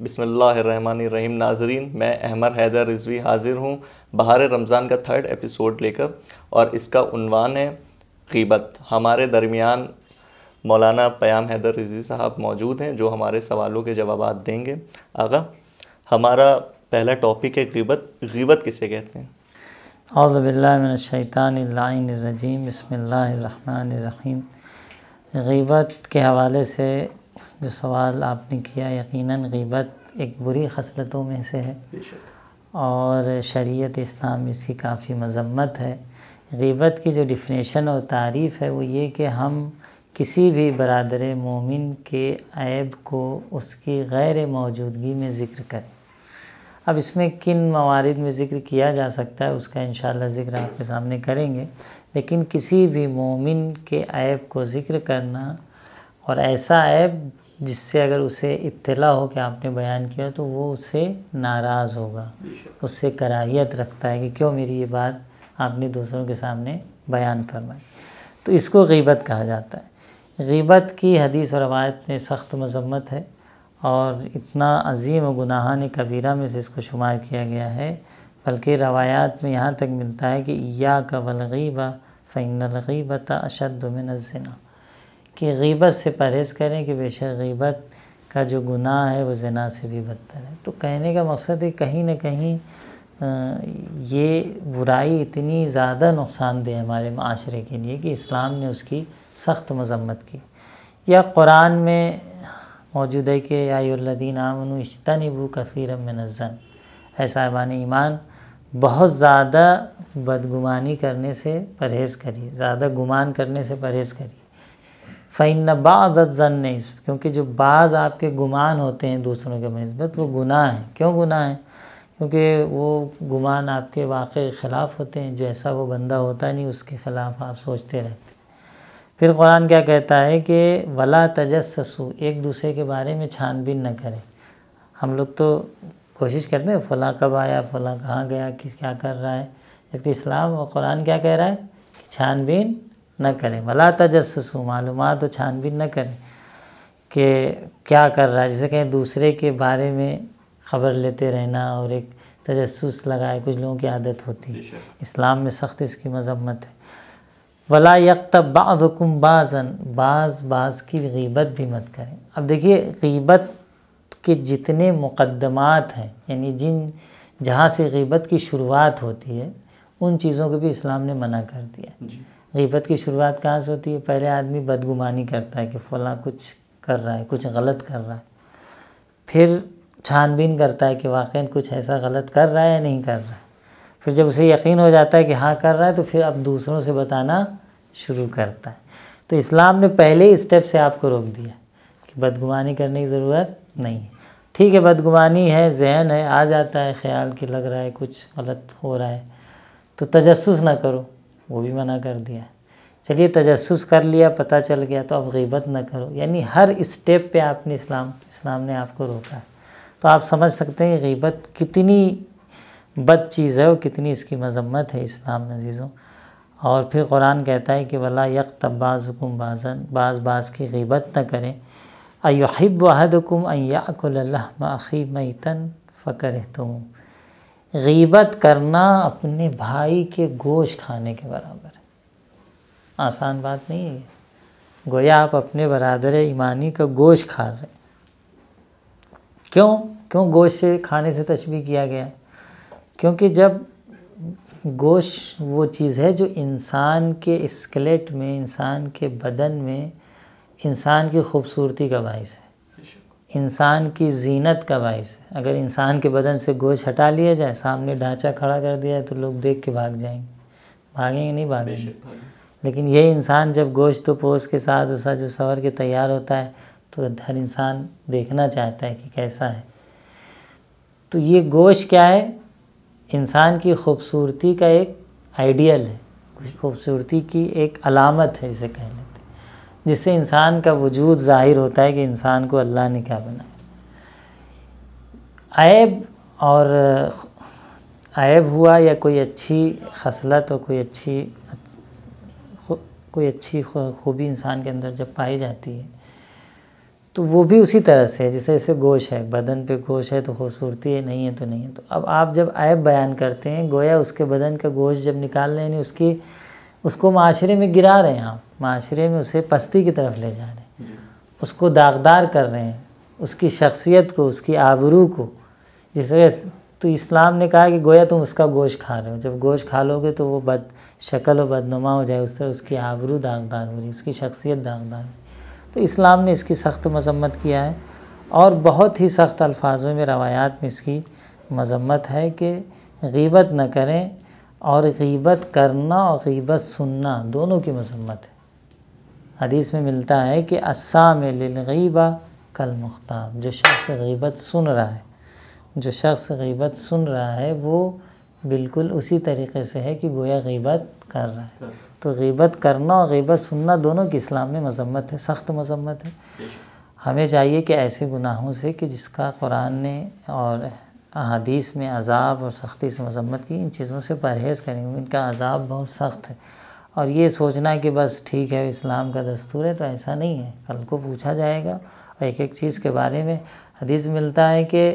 بسم اللہ الرحمن الرحیم. ناظرین، میں احمد حیدر رضوی حاضر ہوں بہار رمضان کا 3rd ایپیسوڈ لے کر، اور اس کا عنوان ہے غیبت. ہمارے درمیان مولانا پیام حیدر رضوی صاحب موجود ہیں جو ہمارے سوالوں کے جوابات دیں گے. آغا، ہمارا پہلا ٹاپک ہے غیبت. غیبت کسے کہتے ہیں؟ اعوذ باللہ من الشیطان اللعین الرجیم. بسم اللہ الرحمن الرحیم. غیبت کے حوالے سے جو سوال آپ نے کیا، یقیناً غیبت ایک بری خصلتوں میں سے ہے اور شریعت اسلام اس کی کافی مذمت ہے. غیبت کی جو ڈیفینیشن اور تعریف ہے وہ یہ کہ ہم کسی بھی برادر مومن کے عیب کو اس کی غیر موجودگی میں ذکر کریں. اب اس میں کن موارد میں ذکر کیا جا سکتا ہے اس کا انشاءاللہ ذکر آپ کے سامنے کریں گے، لیکن کسی بھی مومن کے عیب کو ذکر کرنا، اور ایسا عیب جس سے اگر اسے اطلاع ہو کہ آپ نے بیان کیا تو وہ اس سے ناراض ہوگا، اس سے کراہیت رکھتا ہے کہ کیوں میری یہ بات آپ نے دوسروں کے سامنے بیان فرمائی، تو اس کو غیبت کہا جاتا ہے. غیبت کی حدیث و روایت میں سخت مذمت ہے اور اتنا عظیم و گناہان کبیرہ میں سے اس کو شمار کیا گیا ہے، بلکہ روایات میں یہاں تک ملتا ہے کہ ایاک والغیبہ فإن الغیبۃ اشد من الزنا، کہ غیبت سے پرہیز کریں کہ بے شک غیبت کا جو گناہ ہے وہ زنا سے بھی بدتر ہے. تو کہنے کا مقصد ہے کہیں نہ کہیں یہ برائی اتنی زیادہ نقصان دہ ہمارے معاشرے کے لیے کہ اسلام نے اس کی سخت مذمت کی. یا قرآن میں موجود ہے کہ یا ایھا الذین آمنوا اجتنبوا کثیرا من الظن، اے صاحبان ایمان بہت زیادہ بدگمانی کرنے سے پرہیز کریے، زیادہ گمان کرنے سے پرہیز کریے. فإن بعض الظن اسم، کیونکہ جو بعض آپ کے گمان ہوتے ہیں دوسروں کے بنسبت وہ گناہ ہیں. کیوں گناہ ہیں؟ کیونکہ وہ گمان آپ کے واقع خلاف ہوتے ہیں، جو ایسا وہ بندہ ہوتا نہیں اس کے خلاف آپ سوچتے رہتے. پھر قرآن کیا کہتا ہے کہ ولا تجسسوا، ایک دوسرے کے بارے میں چھان بین نہ کریں. ہم لوگ تو کوشش کرتے ہیں فلاں کب آیا، فلاں کہاں گیا، کیا کر رہا ہے، جبکہ اسلام و قرآن کیا کہہ رہا ہے کہ چھان بین نہ کریں. ولا تجسسوا، معلومات و چھان بین نہ کریں کہ کیا کر رہا ہے، جیسے کہ دوسرے کے بارے میں خبر لیتے رہنا اور ایک تجسس لگائے، کچھ لوگوں کی عادت ہوتی ہے. اسلام میں سخت اس کی مذمت ہے. ولا یغتب بعضکم بعضا، بعض کی غیبت بھی مت کریں. اب دیکھیے غیبت کے جتنے مقدمات ہیں، یعنی جہاں سے غیبت کی شروعات ہوتی ہے ان چیزوں کو بھی اسلام نے منع کر دیا. غیبت کی شروعات کہاں سے ہوتی ہے؟ پہلے آدمی بدگمانی کرتا ہے کہ فلاں کچھ کر رہا ہے، کچھ غلط کر رہا ہے، پھر چھان بین کرتا ہے کہ واقعاً کچھ ایسا غلط کر رہا ہے یا نہیں کر رہا ہے. پھر جب اسے یقین ہو جاتا ہے کہ ہاں کر رہا ہے تو پھر اب دوسروں سے بتانا شروع کرتا ہے. تو اسلام نے پہلے ہی اسٹیپ سے آپ کو روک دیا کہ بدگمانی کرنے کی ضرورت نہیں ہے. ٹھیک ہے، بدگمانی ہے، ذہن ہے، آ جاتا ہے خیال کہ لگ رہا ہے کچھ غلط ہو رہا ہے، تو تجسس نہ کرو، وہ بھی منع کر دیا ہے. چلیے تجسس کر لیا، پتہ چل گیا، تو اب غیبت نہ کرو. یعنی ہر اسٹیپ پہ آپ نے اسلام نے آپ کو روکا ہے. تو آپ سمجھ سکتے ہیں غیبت کتنی بد چیز ہے اور کتنی اس کی مذمت ہے اسلام میں عزیزوں. اور پھر قرآن کہتا ہے کہ ولا یغتب بعضکم بعضا، بعض کی غیبت نہ کریں. ایحب احدکم ان یاکل لحم اخیہ میتا فکرہتموہ، غیبت کرنا اپنے بھائی کے گوشت کھانے کے برابر ہے. آسان بات نہیں ہے. گویا آپ اپنے برادر ایمانی کا گوشت کھا رہے ہیں. کیوں گوشت سے کھانے سے تشبیہ کیا گیا ہے؟ کیونکہ جب گوشت وہ چیز ہے جو انسان کے اسکلیٹ میں، انسان کے بدن میں انسان کی خوبصورتی کا باعث ہے، انسان کی زینت کا باعث ہے. اگر انسان کے بدن سے گوشت ہٹا لیا جائے، سامنے ڈھانچہ کھڑا کر دیا ہے تو لوگ دیکھ کے بھاگ جائیں گے. بھاگیں گے؟ نہیں بھاگیں گے. لیکن یہ انسان جب گوشت و پوست کے ساتھ اسا جو سور کے تیار ہوتا ہے تو ہر انسان دیکھنا چاہتا ہے کہ کیسا ہے. تو یہ گوشت کیا ہے؟ انسان کی خوبصورتی کا ایک آئیڈیل ہے، خوبصورتی کی ایک علامت ہے جسے کہہ لیتے ہیں، جس سے انسان کا وجود ظاہر ہوتا ہے کہ انسان کو اللہ نے کیا بنایا. عیب ہوا یا کوئی اچھی خصلت اور کوئی اچھی خوبی انسان کے اندر جب پائی جاتی ہے تو وہ بھی اسی طرح سے ہے جیسے گوشت ہے، بدن پہ گوشت ہے تو خوبصورتی ہے، نہیں ہے تو نہیں ہے. تو اب آپ جب عیب بیان کرتے ہیں گویا اس کے بدن کا گوشت جب نکال رہے ہیں اس کو معاشرے میں گرا رہے ہیں، آپ معاشرے میں اسے پستی کی طرف لے جا رہے ہیں، اس کو داغدار کر رہے ہیں، اس کی شخصیت کو، اس کی آبرو کو. جس طرح تو اسلام نے کہا کہ گویا تم اس کا گوشت کھا رہے ہو، جب گوشت کھا لو گے تو وہ بد شکل و بدنما ہو جائے، اس طرح اس کی آبرو داغدار ہو رہی، اس کی شخصیت داغدار ہے. تو اسلام نے اس کی سخت مذمت کیا ہے، اور بہت ہی سخت الفاظوں میں روایات میں اس کی مذمت ہے کہ غیبت نہ کریں، اور غیبت کرنا اور غیبت سننا دونوں کی مذمت ہے. حدیث میں ملتا ہے کہ السامع للغیبہ کالمغتاب، جو شخص غیبت سن رہا ہے وہ بالکل اسی طریقے سے ہے کہ گویا غیبت کر رہا ہے. تو غیبت کرنا اور غیبت سننا دونوں کی اسلام میں مذمت ہے، سخت مذمت ہے. ہمیں چاہیے کہ ایسے گناہوں سے کہ جس کا قرآن نے اور احادیث میں عذاب اور سختی سے مذمت کی، ان چیزوں سے پرہیز کریں، ان کا عذاب بہت سخت ہے. اور یہ سوچنا کہ بس ٹھیک ہے اسلام کا دستور ہے، تو ایسا نہیں ہے. کل کو پوچھا جائے گا اور ایک ایک چیز کے بارے میں. حدیث ملتا ہے کہ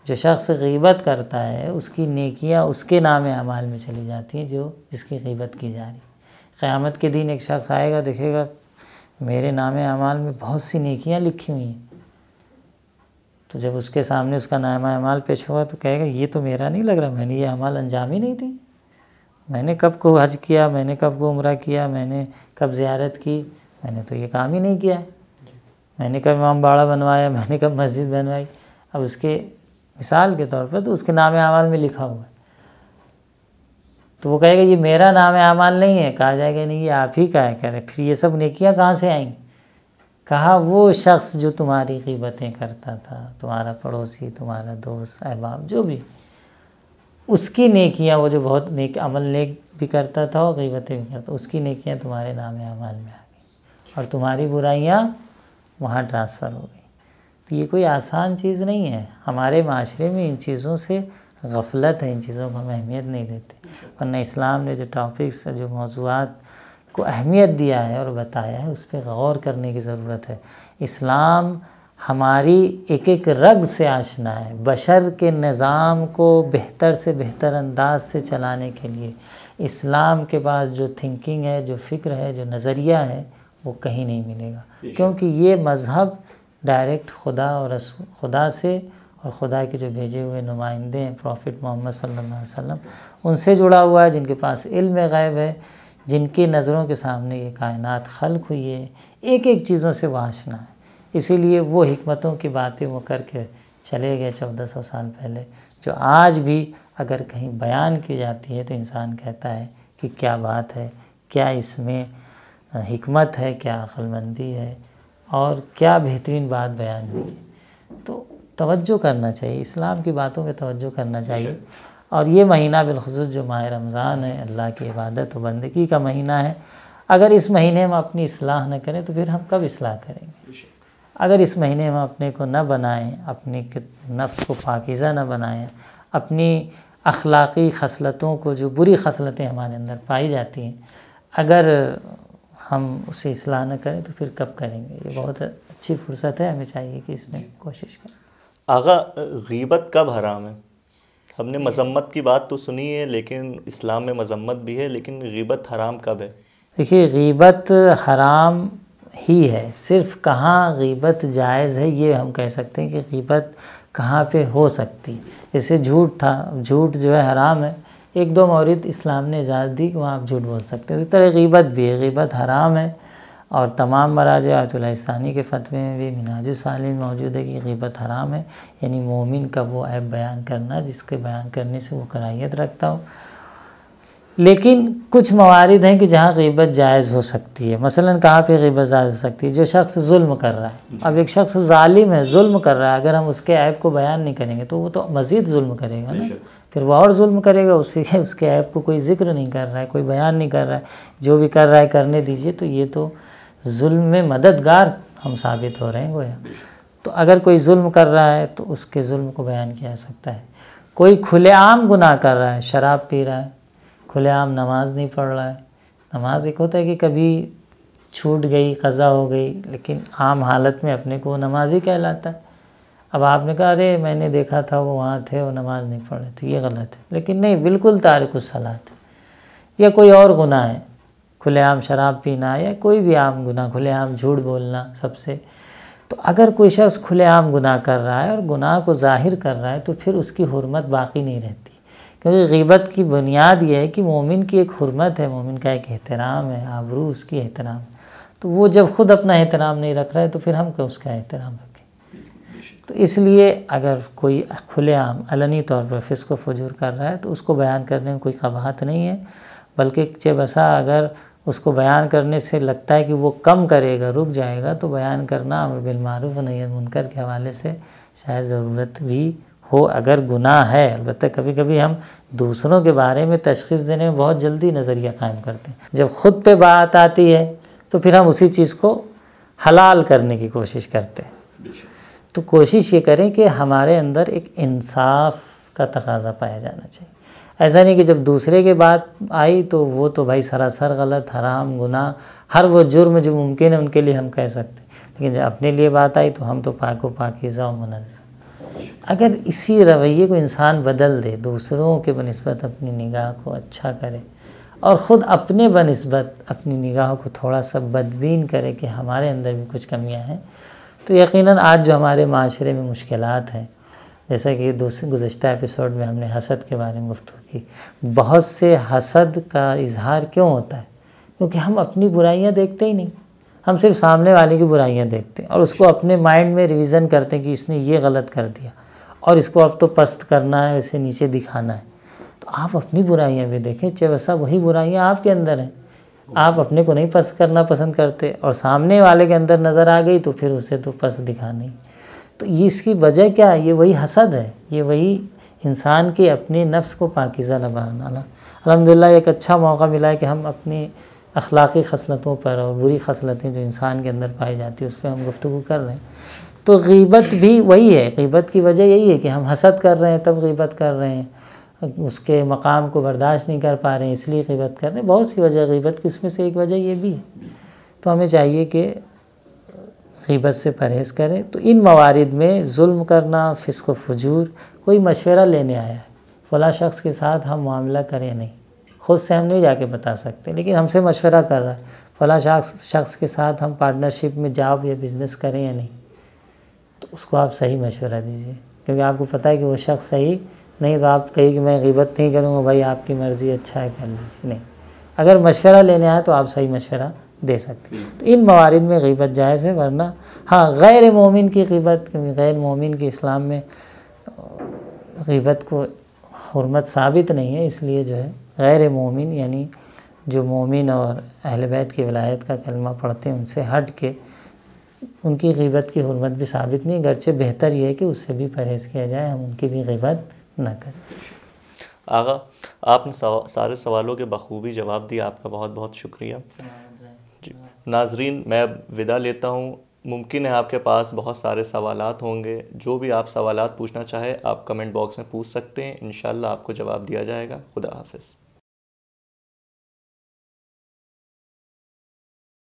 جو شخص غیبت کرتا ہے اس کی نیکیاں اس کے نام اعمال میں چلی جاتی ہیں جس کی غیبت کی جا رہی. قیامت کے دن ایک شخص آئے گا، دیکھے گا میرے نام اعمال میں بہت سی نیکیاں لکھی ہوئی ہیں. تو جب اس کے سامنے اس کا نامہ اعمال پیش ہوا تو کہے گا یہ تو میرا نہیں لگ رہا، میں نے یہ اعمال انجام ہی نہیں دی. میں نے کب کو حج کیا، میں نے کب کو عمرہ کیا، میں نے کب زیارت کی، میں نے تو یہ کام ہی نہیں کیا. میں نے کب امام باڑہ بنوایا، میں نے کب مسجد بنوائی. اب اس کے مثال کے طور پر تو اس کے نام اعمال میں لکھا ہوا ہے. تو وہ کہے گا یہ میرا نام اعمال نہیں ہے. کہا جائے گا نہیں یہ آپ ہی کا ہے. کہہ رہے پھر یہ سب نیکیاں کہاں سے آئیں؟ کہا وہ شخص جو تمہاری غیبتیں کرتا تھا، تمہارا پڑوسی، تمہارا دوست، احباب جو بھی، اس کی نیکیاں، وہ جو بہت نیک عمل نیک بھی کرتا تھا اور غیبتیں بھی کرتا، اس کی نیکیاں تمہارے نام اعمال میں آ گئی اور تمہاری برائیاں وہاں ٹرانسفر ہو گئی. تو یہ کوئی آسان چیز نہیں ہے. ہمارے معاشرے میں ان چیزوں سے غفلت ہے، ان چیزوں کو ہم اہمیت نہیں دیتے. ورنہ اسلام نے جو ٹاپکس، جو موضوعات کو اہمیت دیا ہے اور بتایا ہے، اس پہ غور کرنے کی ضرورت ہے. اسلام ہماری ایک ایک رگ سے آشنا ہے. بشر کے نظام کو بہتر سے بہتر انداز سے چلانے کے لیے اسلام کے پاس جو تھنکنگ ہے، جو فکر ہے، جو نظریہ ہے، وہ کہیں نہیں ملے گا. کیونکہ یہ مذہب ڈائریکٹ خدا سے اور خدا کے جو بھیجے ہوئے نمائندے ہیں پروفٹ محمد صلی اللہ علیہ وسلم، ان سے جڑا ہوا ہے، جن کے پاس علم غیب ہے، جن کی نظروں کے سامنے یہ کائنات خلق ہوئی ہے. ایک ایک چیزوں سے وہ آشنا ہے. اسی لیے وہ حکمتوں کی باتیں وہ کر کے چلے گئے 1400 سال پہلے، جو آج بھی اگر کہیں بیان کی جاتی ہے تو انسان کہتا ہے کہ کیا بات ہے، کیا اس میں حکمت ہے، کیا عقل مندی ہے، اور کیا بہترین بات بیان ہوئی ہے. تو توجہ کرنا چاہیے، اسلام کی باتوں پہ توجہ کرنا چاہیے. اور یہ مہینہ بالخصوص جو ماہ رمضان ہے، اللہ کی عبادت و بندگی کا مہینہ ہے. اگر اس مہینے میں اپنی اصلاح نہ کریں تو پھر ہم کب اصلاح کریں گے؟ اگر اس مہینے میں اپنے کو نہ بنائیں، اپنے نفس کو پاکیزہ نہ بنائیں، اپنی اخلاقی خصلتوں کو، جو بری خصلتیں ہمارے اندر پائی جاتی ہیں، اگر ہم اسے اصلاح نہ کریں تو پھر کب کریں گے؟ یہ بہت اچھی فرصت ہے، ہمیں چاہیے کہ اس میں کوشش کریں. آغا، غیبت کب حرام ہے؟ ہم نے مذمت کی بات تو سنی ہے، لیکن اسلام میں مذمت بھی ہے، لیکن غیبت حرام کب ہے؟ دیکھیے غیبت حرام ہی ہے. صرف کہاں غیبت جائز ہے یہ ہم کہہ سکتے ہیں کہ غیبت کہاں پہ ہو سکتی. جیسے جھوٹ تھا، جھوٹ جو ہے حرام ہے. ایک دو مورد اسلام نے اجازت دی کہ وہاں آپ جھوٹ بول سکتے ہیں. اس طرح غیبت بھی ہے، غیبت حرام ہے. اور تمام مراجع آیت اللہ ثانی کے فتوے میں بھی منہاج الصالحین موجود ہے کہ غیبت حرام ہے. یعنی مومن کا وہ عیب بیان کرنا جس کے بیان کرنے سے وہ کراہیت رکھتا ہو. لیکن کچھ موارد ہیں کہ جہاں غیبت جائز ہو سکتی ہے. مثلا کہاں پہ غیبت جائز ہو سکتی ہے؟ جو شخص ظلم کر رہا ہے. اب ایک شخص ظالم ہے، ظلم کر رہا ہے، اگر ہم اس کے عیب کو بیان نہیں کریں گے تو وہ تو مزید ظلم کرے گا نا. پھر وہ اور ظلم کرے گا. اس کے عیب کو کوئی ذکر نہیں کر رہا ہے، کوئی بیان نہیں کر رہا ہے، جو بھی کر رہا ہے کرنے دیجئے. تو یہ تو ظلم میں مددگار ہم ثابت ہو رہے ہیں گویا. تو اگر کوئی ظلم کر رہا ہے تو اس کے ظلم کو بیان کیا جا سکتا ہے. کوئی کھلے عام گناہ کر رہا ہے، شراب پی رہا ہے، کھلے عام نماز نہیں پڑھ رہا ہے. نماز ایک ہوتا ہے کہ کبھی چھوٹ گئی، قضا ہو گئی، لیکن عام حالت میں اپنے کو وہ نمازی کہلاتا ہے۔ اب آپ نے کہا ارے میں نے دیکھا تھا وہ وہاں تھے، وہ نماز نہیں پڑھ رہے تھے، یہ غلط ہے، لیکن نہیں، بالکل تارک الصلاۃ ہے۔ یا کوئی اور گناہ ہے، کھلے عام شراب پینا یا کوئی بھی عام گناہ، کھلے عام جھوٹ بولنا سب سے، تو اگر کوئی شخص کھلے عام گناہ کر رہا ہے اور گناہ کو ظاہر کر رہا ہے تو پھر اس کی حرمت باقی نہیں رہتی، کیونکہ غیبت کی بنیاد یہ ہے کہ مومن کی ایک حرمت ہے، مومن کا ایک احترام ہے، آبرو اس کی احترام ہے۔ تو وہ جب خود اپنا احترام نہیں رکھ رہا ہے تو پھر ہم کیا اس کا احترام رکھیں؟ تو اس لیے اگر کوئی کھلے عام علنی طور پر فسق و فجور کر رہا ہے تو اس کو بیان کرنے میں کوئی قباحت نہیں ہے، بلکہ چہ بسا اگر اس کو بیان کرنے سے لگتا ہے کہ وہ کم کرے گا، رک جائے گا، تو بیان کرنا امر بالمعروف و نہی عن المنکر کے حوالے سے شاید ضرورت بھی ہو اگر گناہ ہے۔ البتہ کبھی کبھی ہم دوسروں کے بارے میں تشخیص دینے میں بہت جلدی نظریہ قائم کرتے ہیں، جب خود پہ بات آتی ہے تو پھر ہم اسی چیز کو حلال کرنے کی کوشش کرتے ہیں۔ تو کوشش یہ کریں کہ ہمارے اندر ایک انصاف کا تقاضا پایا جانا چاہیے۔ ایسا نہیں کہ جب دوسرے کے بات آئی تو وہ تو بھائی سراسر غلط، حرام، گناہ، ہر وہ جرم جو ممکن ہے ان کے لیے ہم کہہ سکتے ہیں، لیکن جب اپنے لیے بات آئی تو ہم تو پاک و پاکیزہ و منزہ۔ اگر اسی رویے کو انسان بدل دے، دوسروں کے بنسبت اپنی نگاہ کو اچھا کرے اور خود اپنے بنسبت اپنی نگاہوں کو تھوڑا سا بدبین کرے کہ ہمارے اندر بھی کچھ کمیاں ہیں، تو یقیناً آج جو ہمارے معاشرے میں مشکلات ہیں، جیسا کہ گزشتہ ایپیسوڈ میں ہم نے حسد کے بارے میں گفتگو کی، بہت سے حسد کا اظہار کیوں ہوتا ہے؟ کیونکہ ہم اپنی برائیاں دیکھتے ہی نہیں، ہم صرف سامنے والے کی برائیاں دیکھتے ہیں اور اس کو اپنے مائنڈ میں ریویژن کرتے ہیں کہ اس نے یہ غلط کر دیا اور اس کو اب تو پست کرنا ہے، اسے نیچے دکھانا ہے۔ تو آپ اپنی برائیاں بھی دیکھیں، چہ بسا وہی برائیاں آپ کے اندر ہیں، آپ اپنے کو نہیں پست کرنا پسند کرتے اور سامنے والے کے اندر نظر آ گئی تو پھر اسے تو پست دکھانا ہی۔ تو یہ اس کی وجہ کیا ہے؟ یہ وہی حسد ہے، یہ وہی انسان کے اپنے نفس کو پاکیزہ نہ بنانا۔ الحمدللہ ایک اچھا موقع ملا ہے کہ ہم اپنی اخلاقی خصلتوں پر اور بری خصلتیں جو انسان کے اندر پائی جاتی ہیں اس پہ ہم گفتگو کر رہے ہیں۔ تو غیبت بھی وہی ہے، غیبت کی وجہ یہی ہے کہ ہم حسد کر رہے ہیں تب غیبت کر رہے ہیں، اس کے مقام کو برداشت نہیں کر پا رہے ہیں اس لیے غیبت کر رہے ہیں، بہت سی وجہ غیبت کی، اس میں سے ایک وجہ یہ بھی ہے۔ تو ہمیں چاہیے کہ غیبت سے پرہیز کریں۔ تو ان موارد میں ظلم کرنا، فسق و فجور، کوئی مشورہ لینے آیا ہے فلاں شخص کے ساتھ ہم معاملہ کریں نہیں، خود سے ہم نہیں جا کے بتا سکتے لیکن ہم سے مشورہ کر رہا ہے فلاں شخص کے ساتھ ہم پارٹنرشپ میں جاب یا بزنس کریں یا نہیں، تو اس کو آپ صحیح مشورہ دیجیے، کیونکہ آپ کو پتہ ہے کہ وہ شخص صحیح نہیں، تو آپ کہیں کہ میں غیبت نہیں کروں گا، بھائی آپ کی مرضی، اچھا ہے کر لیجیے، نہیں، اگر مشورہ لینے آئے تو آپ صحیح مشورہ دے سکتے ہیں۔ تو ان موارد میں غیبت جائز ہے، ورنہ ہاں غیر مومن کی غیبت، کیونکہ غیر مومن کی اسلام میں غیبت کو حرمت ثابت نہیں ہے، اس لیے جو ہے غیر مومن یعنی جو مومن اور اہل بیت کی ولایت کا کلمہ پڑھتے ہیں ان سے ہٹ کے ان کی غیبت کی حرمت بھی ثابت نہیں، گرچہ بہتر یہ ہے کہ اس سے بھی پرہیز کیا جائے، ہم ان کی بھی غیبت نہ کریں۔ آغا آپ نے سارے سوالوں کے بخوبی جواب دیا، آپ کا بہت بہت شکریہ۔ جی ناظرین، میں اب ودا لیتا ہوں، ممکن ہے آپ کے پاس بہت سارے سوالات ہوں گے، جو بھی آپ سوالات پوچھنا چاہے آپ کمنٹ باکس میں پوچھ سکتے ہیں، انشاءاللہ آپ کو جواب دیا جائے گا۔ خدا حافظ۔